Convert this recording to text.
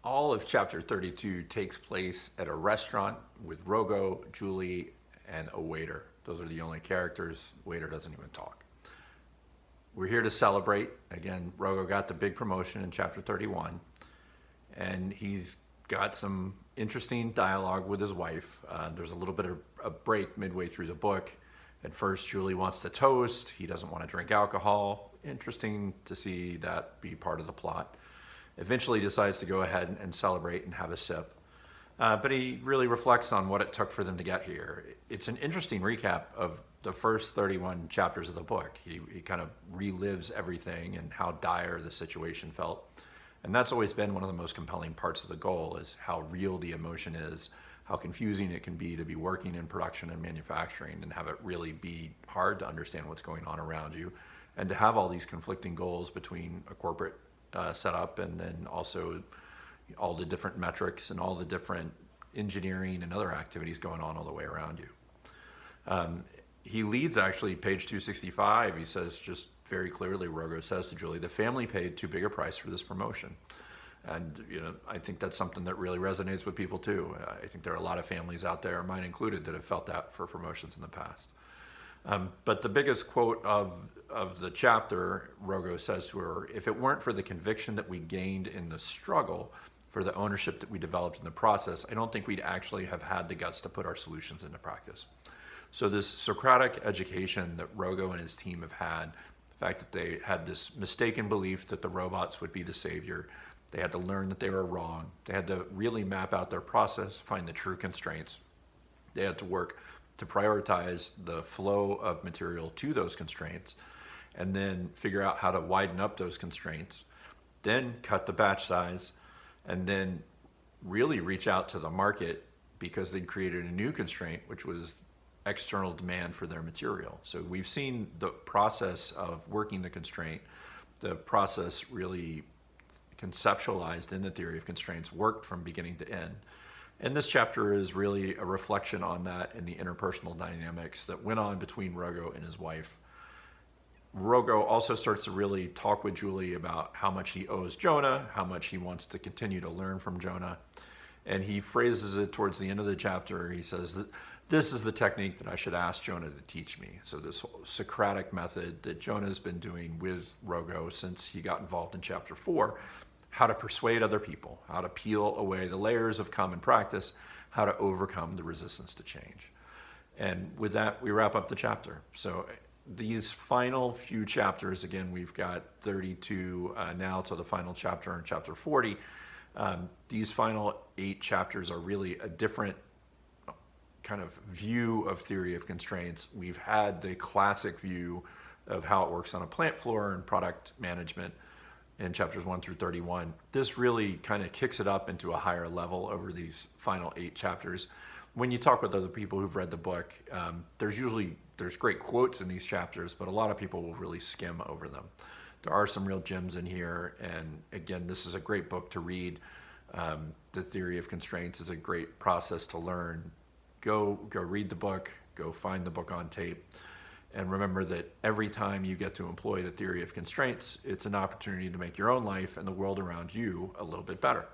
All of chapter 32 takes place at a restaurant with Rogo, Julie, and a waiter. Those are the only characters. The waiter doesn't even talk. We're here to celebrate. Again, Rogo got the big promotion in chapter 31, and he's got some interesting dialogue with his wife. There's a little bit of a break midway through the book. At first, Julie wants to toast. He doesn't want to drink alcohol. Interesting to see that be part of the plot. Eventually decides to go ahead and celebrate and have a sip. But he really reflects on what it took for them to get here. It's an interesting recap of the first 31 chapters of the book. He kind of relives everything and how dire the situation felt. And that's always been one of the most compelling parts of the goal, is how real the emotion is, how confusing it can be to be working in production and manufacturing and have it really be hard to understand what's going on around you, and to have all these conflicting goals between a corporate setup and then also all the different metrics and all the different engineering and other activities going on all the way around you. He leads actually page 265. He says just very clearly, Rogo says to Julie, the family paid too big a price for this promotion. And I think that's something that really resonates with people too. I think there are a lot of families out there, mine included, that have felt that for promotions in the past. But the biggest quote of the chapter, Rogo says to her, if it weren't for the conviction that we gained in the struggle, for the ownership that we developed in the process, I don't think we'd actually have had the guts to put our solutions into practice. So this Socratic education that Rogo and his team have had, the fact that they had this mistaken belief that the robots would be the savior, they had to learn that they were wrong, they had to really map out their process, find the true constraints, they had to work to prioritize the flow of material to those constraints, and then figure out how to widen up those constraints, then cut the batch size, and then really reach out to the market, because they'd created a new constraint, which was external demand for their material. So we've seen the process of working the constraint, the process really conceptualized in the theory of constraints, worked from beginning to end. And this chapter is really a reflection on that and the interpersonal dynamics that went on between Rogo and his wife. Rogo also starts to really talk with Julie about how much he owes Jonah, how much he wants to continue to learn from Jonah. And he phrases it towards the end of the chapter. He says that this is the technique that I should ask Jonah to teach me. So this whole Socratic method that Jonah's been doing with Rogo since he got involved in chapter 4, how to persuade other people, how to peel away the layers of common practice, how to overcome the resistance to change. And with that, we wrap up the chapter. So these final few chapters, again, we've got 32 now to the final chapter in chapter 40. These final 8 chapters are really a different kind of view of theory of constraints. We've had the classic view of how it works on a plant floor and product management in chapters 1 through 31. This really kind of kicks it up into a higher level over these final 8 chapters. When you talk with other people who've read the book, there's great quotes in these chapters, but a lot of people will really skim over them. There are some real gems in here, and again, this is a great book to read. The theory of constraints is a great process to learn. Go read the book, go find the book on tape. And remember that every time you get to employ the theory of constraints, it's an opportunity to make your own life and the world around you a little bit better.